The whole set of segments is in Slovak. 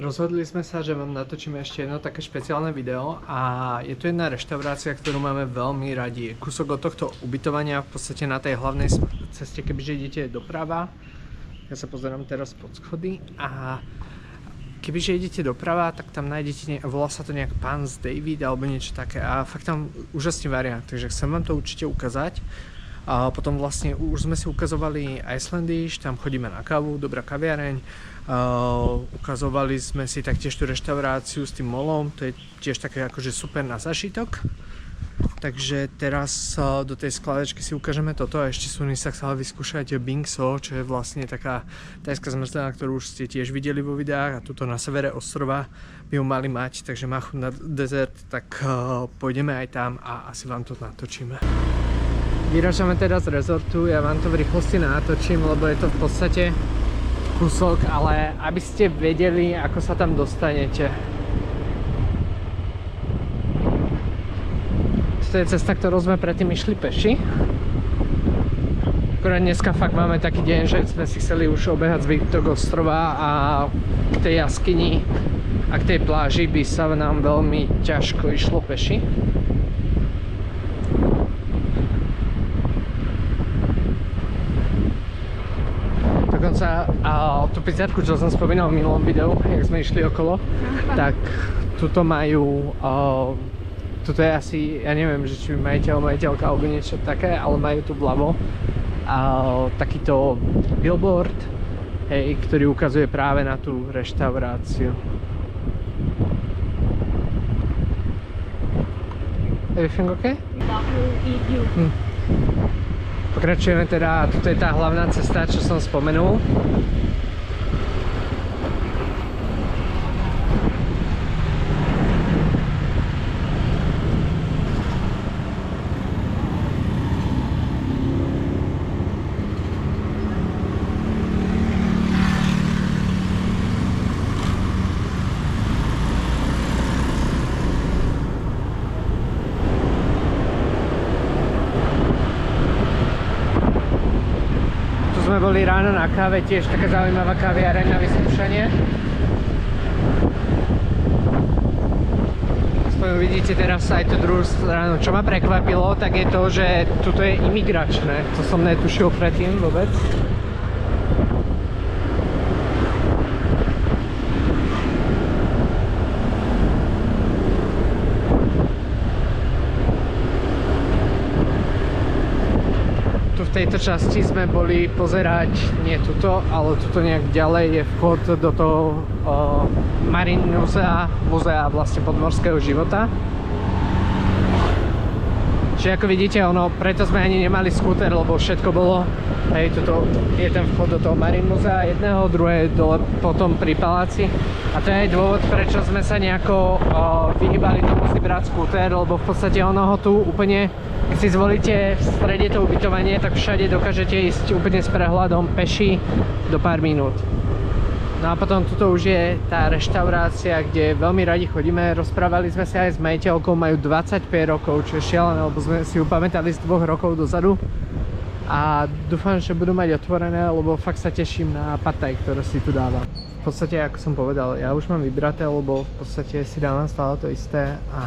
Rozhodli sme sa, že vám natočíme ešte jedno také špeciálne video a je tu jedna reštaurácia, ktorú máme veľmi radi. Je kúsok od tohto ubytovania, v podstate na tej hlavnej ceste, kebyže idete doprava. Ja sa pozerám teraz pod schody a kebyže idete doprava, tak tam nájdete, volá sa to nejak Pans David alebo niečo také a fakt tam úžasne varia, takže chcem vám to určite ukázať. A potom vlastne už sme si ukazovali Icelandish, tam chodíme na kávu, dobrá kaviareň. Ukazovali sme si taktiež tú reštauráciu s tým molom, to je tiež také akože super na zažitok. Takže teraz do tej skladačky si ukážeme toto a ešte Sunny sa chcela vyskúšať bingso, čo je vlastne taká tajská zmrzlina, ktorú už ste tiež videli vo videách a tuto na severe ostrova by ju mali mať, takže má chuť na dezert, tak pôjdeme aj tam a asi vám to natočíme. Vyrážame teda z rezortu, ja vám to v rýchlosti natočím, lebo je to v podstate kúsok, ale aby ste vedeli, ako sa tam dostanete. To je cesta, ktorou sme predtým išli peši. Akurát dneska fakt máme taký deň, že sme si chceli už obehať zvyšok ostrova a k tej jaskyni a k tej pláži by sa nám veľmi ťažko išlo peši. Dokonca tú pizzerku, čo som spomínal v minulom videu, jak sme išli okolo, tak tuto majú, tuto je asi, ja neviem, že či majiteľka alebo niečo také, ale majú tu vľavo takýto billboard, hej, ktorý ukazuje práve na tú reštauráciu. Everything okay? Pokračujeme teda, toto je tá hlavná cesta, čo som spomenul. Sme boli ráno na káve, tiež taká zaujímavá kaviareň na vyskúšanie. Aspoň vidíte teraz aj tú druhú stranu. Čo ma prekvapilo, tak je to, že tuto je imigračné. To som netušil predtým vôbec. V tejto časti sme boli pozerať nie tuto, ale tuto nejak ďalej je vchod do toho Marine muzea vlastne podmorského života. Čiže ako vidíte, preto sme ani nemali skúter, lebo všetko bolo, hej, tuto je ten vchod do toho Marine muzea jedného, druhé dole potom pri paláci. A to je aj dôvod, prečo sme sa nejako vyhýbali tomu si brať skúter, lebo v podstate ho tu úplne, keď si zvolíte v strede to ubytovanie, tak všade dokážete ísť úplne s prehľadom peši do pár minút. No a potom tuto už je tá reštaurácia, kde veľmi radi chodíme. Rozprávali sme sa aj s majiteľkou, majú 25 rokov, čo je šialené, lebo sme si ju pamätali z 2 rokov dozadu. A dúfam, že budú mať otvorené, lebo fakt sa teším na pad thai, ktoré si tu dávam. V podstate, ako som povedal, ja už mám vybraté, lebo v podstate si dávam stále to isté a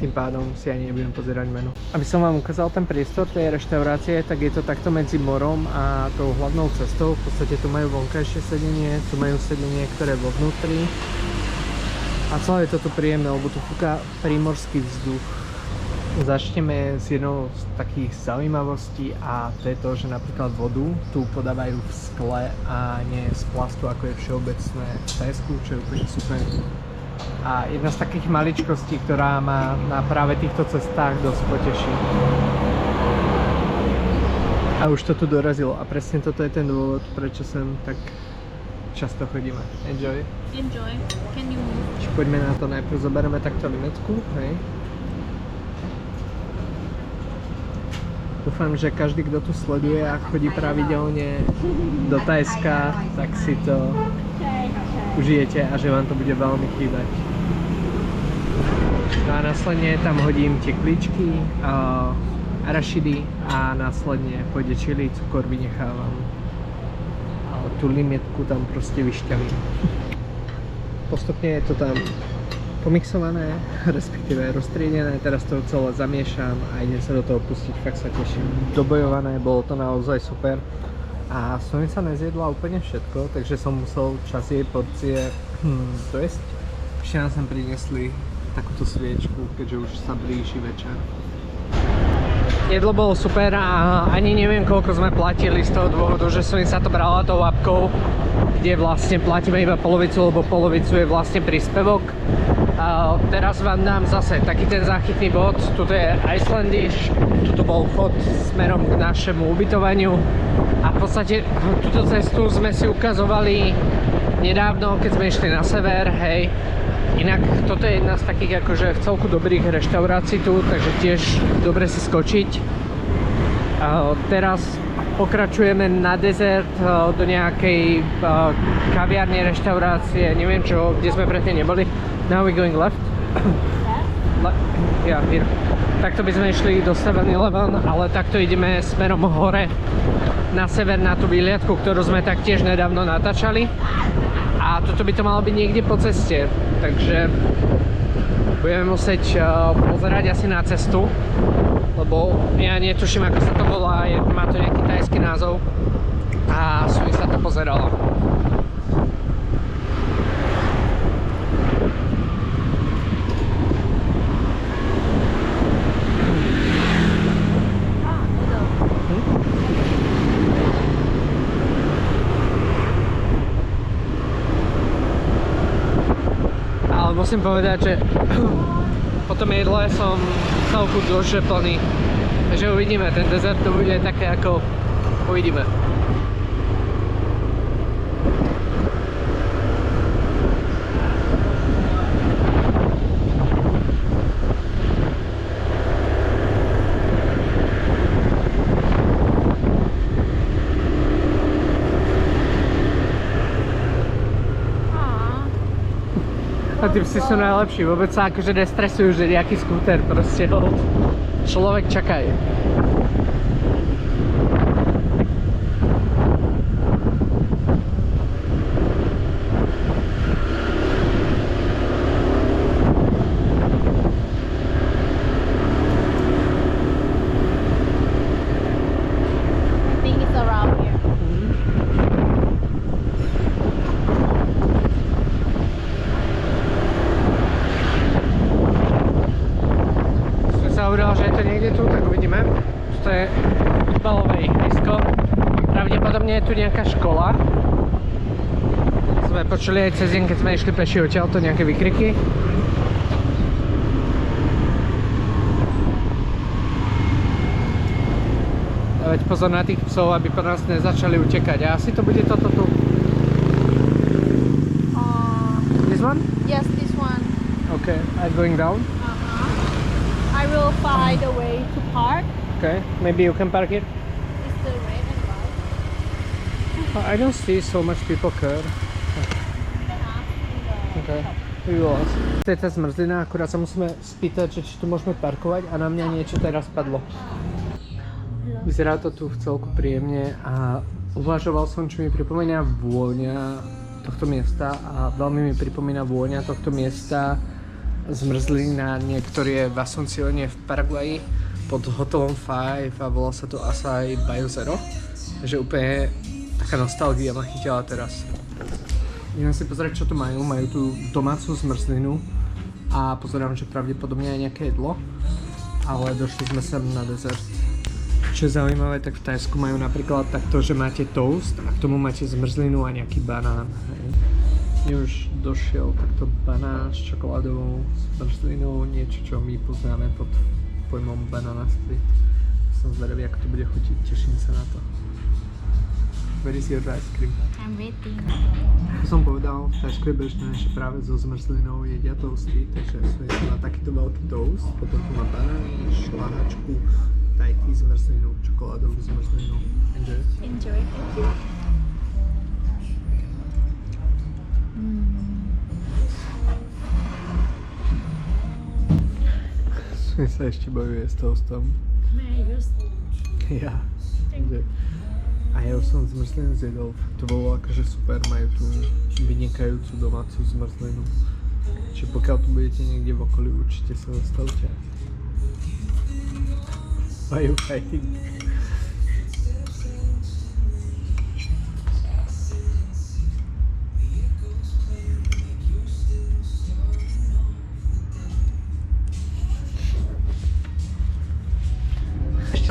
tým pádom si ani nebudem pozerať menu. Aby som vám ukázal ten priestor tej reštaurácie, tak je to takto medzi morom a tou hlavnou cestou. V podstate tu majú vonkajšie sedenie, tu majú sedenie, ktoré vo vnútri. A celé je to tu príjemné, lebo tu fúka prímorský vzduch. Začneme s jednou z takých zaujímavostí a to je to, že napríklad vodu tu podávajú v skle a nie z plastu, ako je všeobecné v Thajsku, čo je úplne super. A jedna z takých maličkostí, ktorá ma na práve týchto cestách dosť poteší. A už to tu dorazilo a presne toto je ten dôvod, prečo sem tak často chodíme. Enjoy. Enjoy. Can you move? Poďme na to, najprv zoberieme takto limetku, hej. Dúfam, že každý, kto tu sleduje a chodí pravidelne do Thajska, tak si to užijete a že vám to bude veľmi chýbať. No a následne tam hodím teklíčky, arašidy a následne pôjde čili, cukor vynechávam. A tú limetku tam proste vyšťavím. postupne je to tam pomixované, respektíve roztriedené, teraz to celé zamiešam a idem sa do toho pustiť, fakt sa teším. Dobojované, bolo to naozaj super a Sonica nezjedla úplne všetko, takže som musel čas jej porcie dojesť. Ešte nám sem priniesli takúto sviečku, keďže už sa blíži večer. Jedlo bolo super a ani neviem, koľko sme platili z toho dôvodu, že som sa to brala tou appkou, kde vlastne platíme iba polovicu, lebo polovicu je vlastne príspevok. A teraz vám dám zase taký ten záchytný bod. Tuto je Icelandish, tuto bol vchod smerom k našemu ubytovaniu a v podstate túto cestu sme si ukazovali nedávno, keď sme išli na sever, hej. Inak toto je jedna z takých akože v celku dobrých reštaurácií tu, takže tiež dobre si skočiť. Teraz pokračujeme na dezert do nejakej kaviárne, reštaurácie, neviem čo, kde sme predtým neboli. Now we're going left. Yeah, here. Takto by sme išli do 7-Eleven, ale takto ideme smerom hore na sever na tú výliadku, ktorú sme taktiež nedávno natáčali. A toto by to malo byť niekde po ceste, takže budeme musieť pozerať asi na cestu, lebo ja netuším, ako sa to volá, má to nejaký tajský názov a som sa to pozerala. Musím povedať, že po tom jedle som celku dlhšie plný, takže uvidíme, ten dezert to bude také ako uvidíme. A tí psi sú najlepší, vôbec sa akože nestresujú, že nejaký skúter proste hold. Človek čakaj. I think it's around here. Hovorila, že je to niekde tu, tak uvidíme. To je futbalové ihrisko. Pravdepodobne je tu nejaká škola. Sme počuli aj cez deň, keď sme išli peši odtiaľto, nejaké výkriky. Dávať pozor na tých psov, aby po nás nezačali utekať. A asi to bude toto tu. This one? Yes, this one. Okay, I'm going down. I will find a way to park. Okay, maybe you can park here. It's the red and white. I don't see so much people care. Okay, we will ask. To je tá zmrzlina, akurát sa musíme spýtať, že či tu môžeme parkovať a na mňa niečo teraz padlo. Vyzerá to tu v celku príjemne a uvažoval som, či mi pripomína vôňa tohto miesta a veľmi mi pripomína vôňa tohto miesta zmrzlina, ktorý je v Asuncione v Paraguaji pod hotelom 5 a volá sa to Açaí Bajo Zero. Takže úplne taká nostalgia ma chytila teraz. Idem si pozrieť, čo tu majú. Majú tu domácu zmrzlinu a pozerám, že pravdepodobne aj nejaké jedlo. Ale došli sme sem na dezert. Čo je zaujímavé, tak v Thajsku majú napríklad takto, že máte toast a k tomu máte zmrzlinu a nejaký banán. Mne už došiel takto banán s čokoládovou zmrzlinou, niečo, čo my poznáme pod pojmom banana split. Som zvedavý, ako to bude chutiť, teším sa na to. Where is your ice cream? I'm waiting. Ako som povedal, v Thajsku je bežné, že práve so zmrzlinou jedia toasty, takže som jedla takýto veľký toast, potom tu má banán, šláhačku, tajky, zmrzlinu, čokoládovú zmrzlinu. Enjoy. Enjoy. Thank you. Sa ešte bojuje s toastom. May I use? Ja. A A ja som zmrzlinu zjedol, to bolo akože super, majú tu vynikajúcu domácu zmrzlinu. Čiže pokiaľ tu budete niekde v okolí, určite sa zastavte. Majú fighting.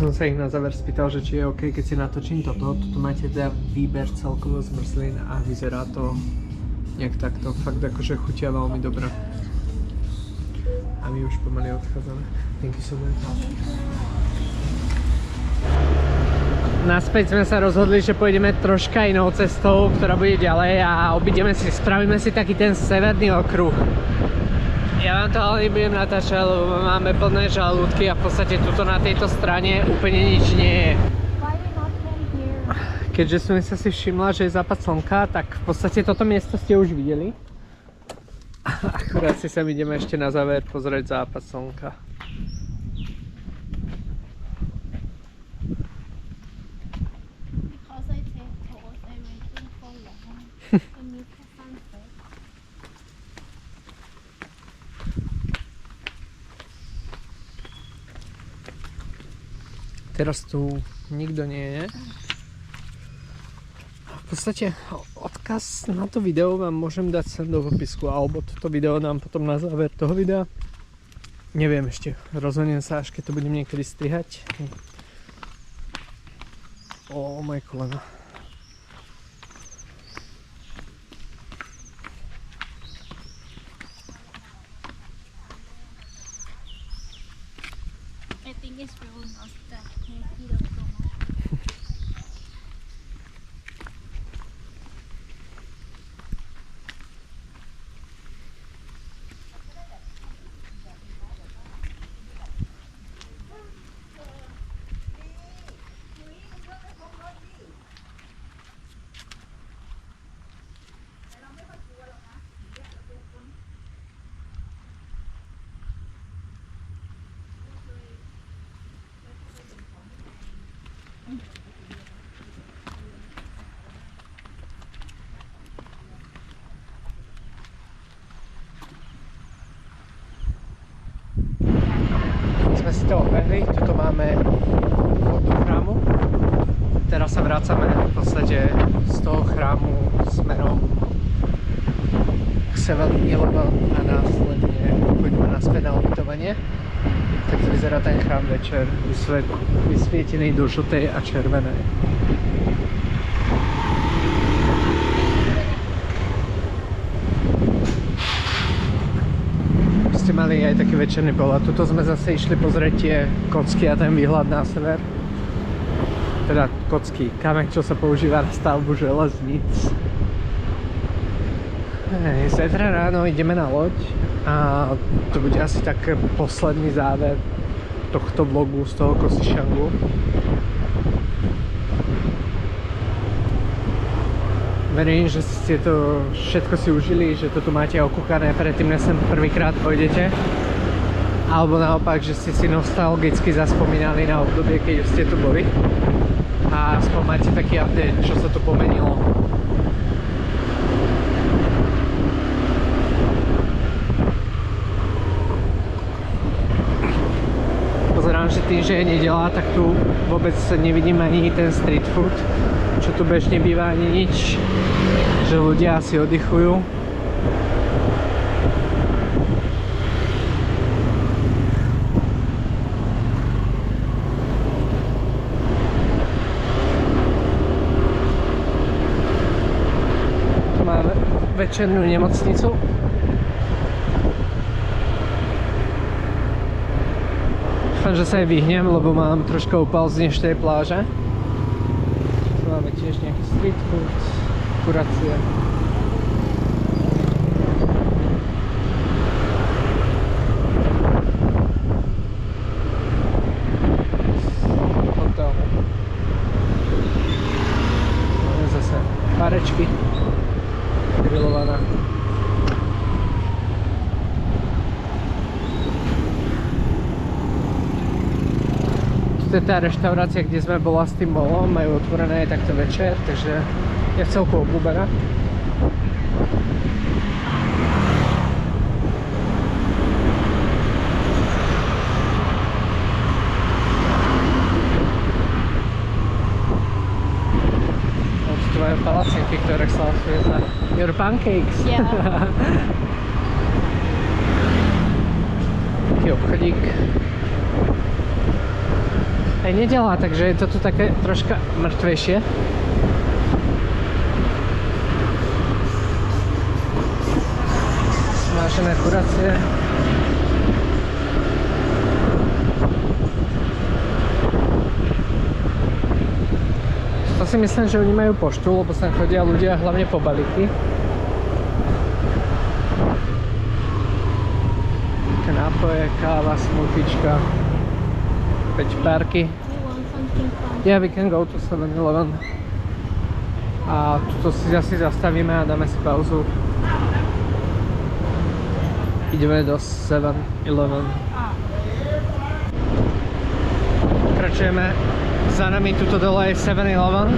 Som sa ich na záver spýtal, že či je OK, keď si natočím toto. Tu máte teda výber celkovo zmrzlín a vyzerá to nejak takto. Fakt akože chutia veľmi dobre. A my už pomaly odchádzame. Thank you so much. Naspäť sme sa rozhodli, že pôjdeme troška inou cestou, ktorá bude ďalej a spravíme si taký ten severný okruh. Ja vám to ale nebudem natáčať, lebo máme plné žalúdky a v podstate tuto na tejto strane úplne nič nie je. Keďže som sa si všimla, že je západ slnka, tak v podstate toto miesto ste už videli. Akurát si sem ideme ešte na záver pozrieť západ slnka. Teraz tu nikto nie je. V podstate odkaz na to video vám môžem dať sem do popisku, alebo toto video dám potom na záver toho videa. Neviem ešte, rozhodnem sa, až keď to budem niekedy strihať. Ó, moje koleno. I think it's real nostalgic. He don't so much. Sme si to obehli, tuto máme vchod do chrámu. Teraz sa vracame v podstate z toho chrámu smerom k Severní Level a následne pôjdeme naspäť na ubytovanie. Tak to vyzerá ten chrám večer, vysvietený do žltej a červenej. Ste mali aj taký večerný pohľad. Tuto sme zase išli pozrieť tie kocky a ten výhľad na sever. Teda kocky, kameň, čo sa používa na stavbu železníc. Zajtra ráno ideme na loď a to bude asi tak posledný záver tohto vlogu z toho Kosishangu. Verím, že ste to všetko si užili, že to tu máte okúkané predtým, než sem prvýkrát pôjdete. Alebo naopak, že ste si nostalgicky zaspomínali na obdobie, keď ste tu boli. A aspoň máte taký update, čo sa tu pomenilo. Pozerám, že tým, že je nedeľa, tak tu vôbec nevidím ani ten street food, čo tu bežne býva, ani nič, že ľudia asi oddychujú. Tu máme večernú nemocnicu. Dúfam, že sa aj vyhnem, lebo mám troška upal z dnešnej pláže. Tu máme tiež nejaký street food, kurácie. Hotel. Máme zase párečky. Grillovaná. to je tá reštaurácia, kde sme bola s tým molom, majú otvorené aj takto večer, takže je v celku obľúbená. Tu majú palacinky, ktoré sa osvietla. Your pancakes. Yeah. Taký obchodík. Aj nedela, takže je to tu také troška mŕtvejšie. Smážené kuracie. To si myslím, že oni majú poštu, lebo sem chodia ľudia hlavne po balíky. Také nápoje, káva, smoothiečka. 5 párky. We want something fun. Yeah, we can go to 7-Eleven. A tuto si asi zastavíme a dáme si pauzu. Ideme do 7-Eleven. Pokračujeme. Za nami tuto dole je 7-Eleven.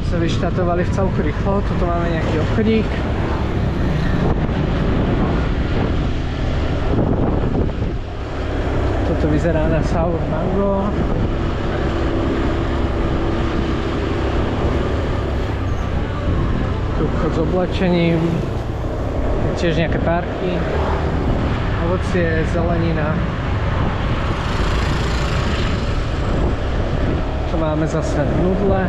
Sa vyštartovali v celku rýchlo. Tuto máme nejaký obchodík. Toto vyzerá na sour mango. Tu obchod s oblečením. Tiež nejaké párky. Ovocie, zelenina. Tu máme zase nudle.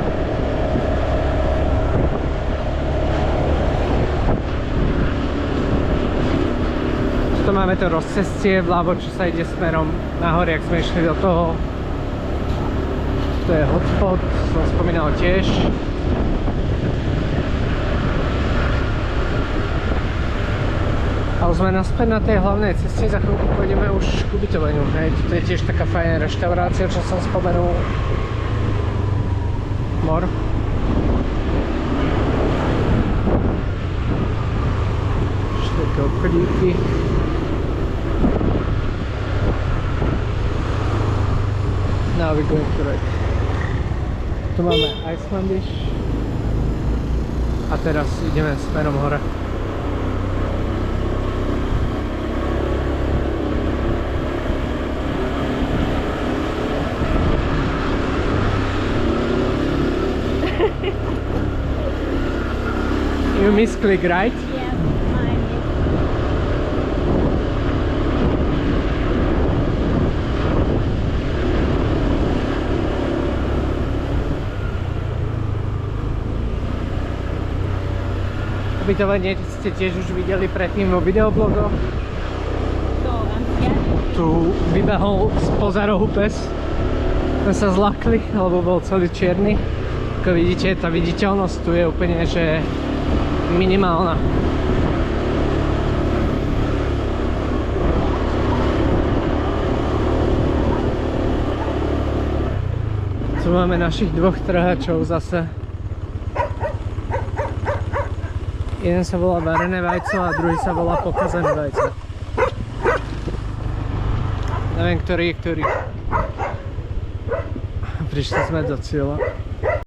Tu máme to rozcestie vľavo, čo sa ide smerom nahor, jak sme išli do toho. Tu je hotspot, som spomínal tiež. A už sme naspäť na tej hlavnej ceste, za chvíľku pôjdeme už k ubytovaniu. Hej, tu je tiež taká fajná reštaurácia, čo som spomenul. Mor. Ešte také obchodíky. Now we're going to right. Tu máme Icelandish. A teraz ideme smerom hore. You misclick, right? Yeah, mine is. Ubytovanie ste tiež už videli predtým vo videoblogoch. So, yeah. Tu vybehol spoza rohu pes. Sme sa zlakli, lebo bol celý čierny. Ako vidíte, tá viditeľnosť tu je úplne, že minimálna. Tu máme našich dvoch trhačov zase. Jeden sa volá varené vajco a druhý sa volá pokazané vajco. Neviem, ktorý je ktorý. Prišli sme do cieľa.